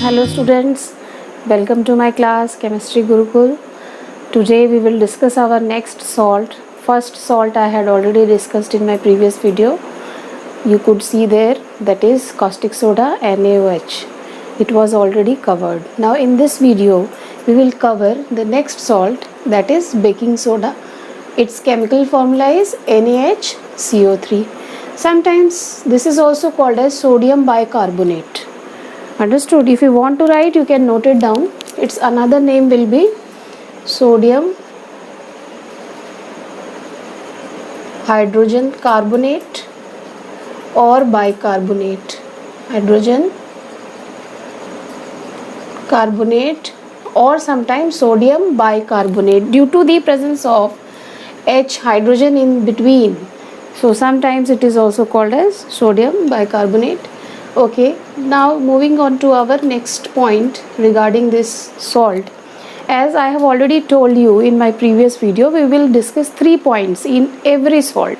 Hello students, welcome to my class Chemistry Gurukul. Today we will discuss our next salt. First salt I had already discussed in my previous video. You could see there, that is caustic soda NaOH. It was already covered. Now in this video we will cover the next salt, that is baking soda. Its chemical formula is NaHCO3. Sometimes this is also called as sodium bicarbonate. Understood? If you want to write, you can note it down. Its another name will be sodium hydrogen carbonate or bicarbonate. Hydrogen carbonate or sometimes sodium bicarbonate due to the presence of H hydrogen in between. So sometimes it is also called as sodium bicarbonate. Okay, now moving on to our next point regarding this salt. As I have already told you in my previous video, we will discuss 3 points in every salt,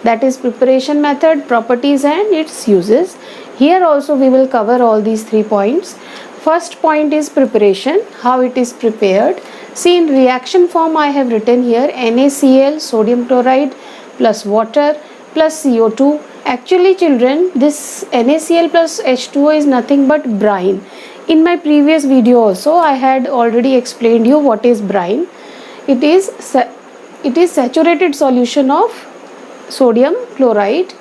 that is preparation method, properties and its uses. Here also we will cover all these 3 points. First point is preparation, how it is prepared. See, in reaction form I have written here NaCl, sodium chloride plus water plus CO2. Actually children, this NaCl plus H2O is nothing but brine. In my previous video also I had already explained you what is brine. It is saturated solution of sodium chloride,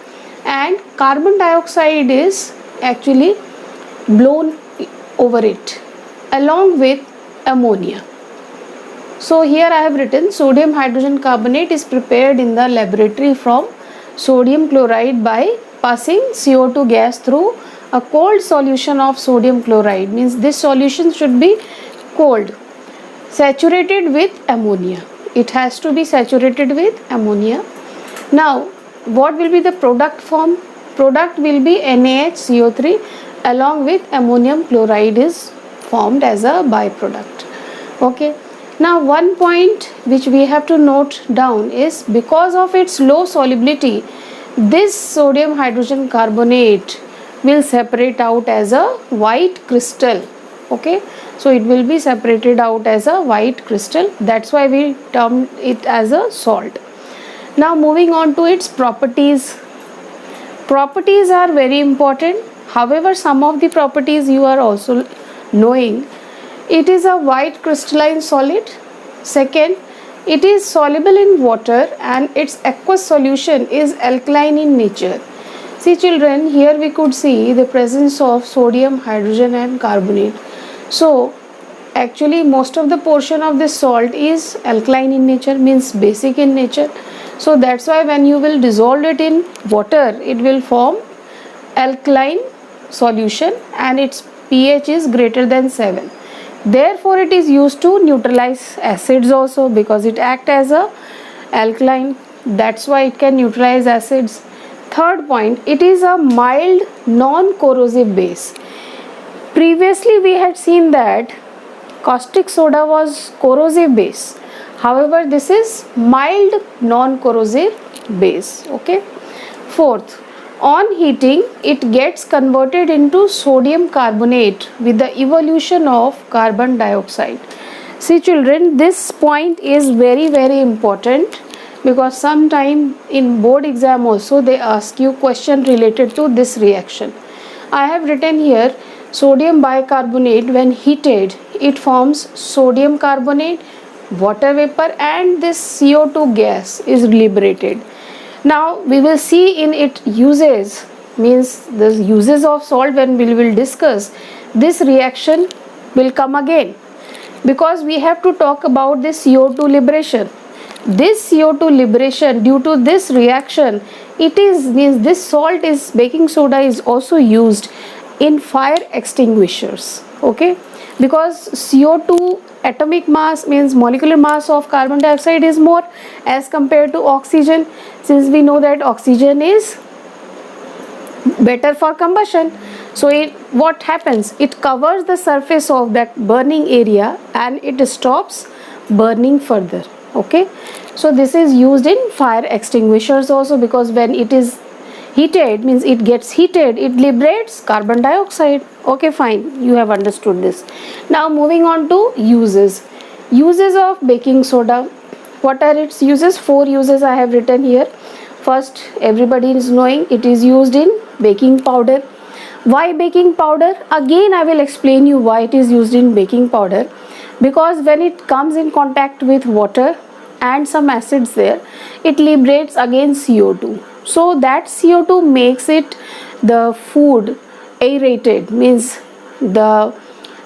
and carbon dioxide is actually blown over it along with ammonia. So here I have written sodium hydrogen carbonate is prepared in the laboratory from sodium chloride by passing CO2 gas through a cold solution of sodium chloride. Means this solution should be cold, saturated with ammonia. It has to be saturated with ammonia. Now what will be the product form? Product will be NaHCO3 along with ammonium chloride is formed as a byproduct. Okay. Now one point which we have to note down is because of its low solubility, this sodium hydrogen carbonate will separate out as a white crystal. Okay, so it will be separated out as a white crystal. That's why we term it as a salt. Now moving on to its properties. Properties are very important. However, some of the properties you are also knowing. It is a white crystalline solid. Second, it is soluble in water and its aqueous solution is alkaline in nature. See children, here we could see the presence of sodium, hydrogen and carbonate. So actually most of the portion of this salt is alkaline in nature, means basic in nature. So that's why when you will dissolve it in water, it will form alkaline solution and its pH is greater than 7. Therefore it is used to neutralize acids also, because it acts as a alkaline. That's why it can neutralize acids. Third point, it is a mild non-corrosive base. Previously we had seen that caustic soda was corrosive base. However, this is mild non-corrosive base. Okay. Fourth, on heating, it gets converted into sodium carbonate with the evolution of carbon dioxide. See children, this point is very important, because sometime in board exam also they ask you question related to this reaction. I have written here sodium bicarbonate, when heated it forms sodium carbonate, water vapor and this CO2 gas is liberated. Now we will see in its uses, means the uses of salt. When we will discuss this reaction will come again, because we have to talk about this CO2 liberation. This CO2 liberation due to this reaction, it is means this salt is baking soda is also used in fire extinguishers. Okay, because CO2 atomic mass, means molecular mass of carbon dioxide is more as compared to oxygen, since we know that oxygen is better for combustion. So what happens, it covers the surface of that burning area and it stops burning further. Okay, so this is used in fire extinguishers also, because when it is Heated means it gets heated, it liberates carbon dioxide. Okay, fine, you have understood this. Now moving on to uses. Uses of baking soda. What are its uses? 4 uses I have written here. First, everybody is knowing it is used in baking powder. Why baking powder? Again, I will explain you why it is used in baking powder. Because when it comes in contact with water and some acids there, it liberates again CO2. So that CO2 makes it the food aerated, means the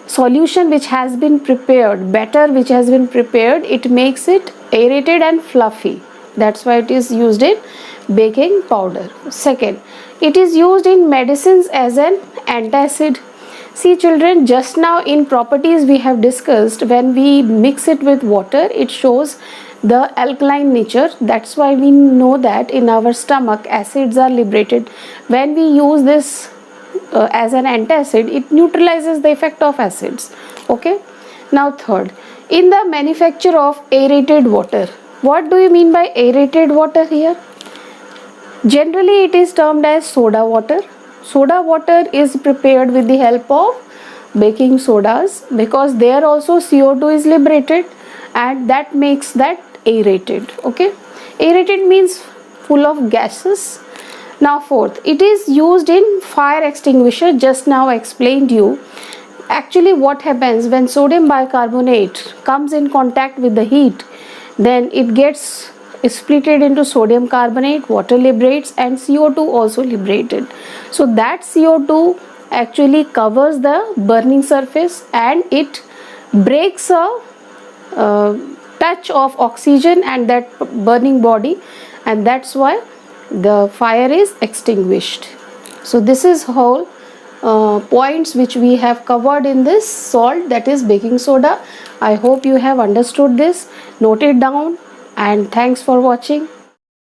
solution which has been prepared, batter which has been prepared, it makes it aerated and fluffy. That's why it is used in baking powder. Second, it is used in medicines as an antacid. See children, just now in properties we have discussed, when we mix it with water, it shows the alkaline nature. That's why we know that in our stomach acids are liberated. When we use this as an antacid, it neutralizes the effect of acids. Okay. Now third, in the manufacture of aerated water. What do you mean by aerated water here? Generally it is termed as soda water. Soda water is prepared with the help of baking sodas, because there also CO2 is liberated and that makes that aerated. Okay, aerated means full of gases. Now fourth, it is used in fire extinguisher. Just now I explained you. Actually what happens when sodium bicarbonate comes in contact with the heat, then it gets splitted into sodium carbonate, water liberates, and CO2 also liberated. So that CO2 actually covers the burning surface and it breaks a touch of oxygen and that burning body, and that's why the fire is extinguished. So this is whole points which we have covered in this salt, that is baking soda. I hope you have understood this. Note it down, and thanks for watching.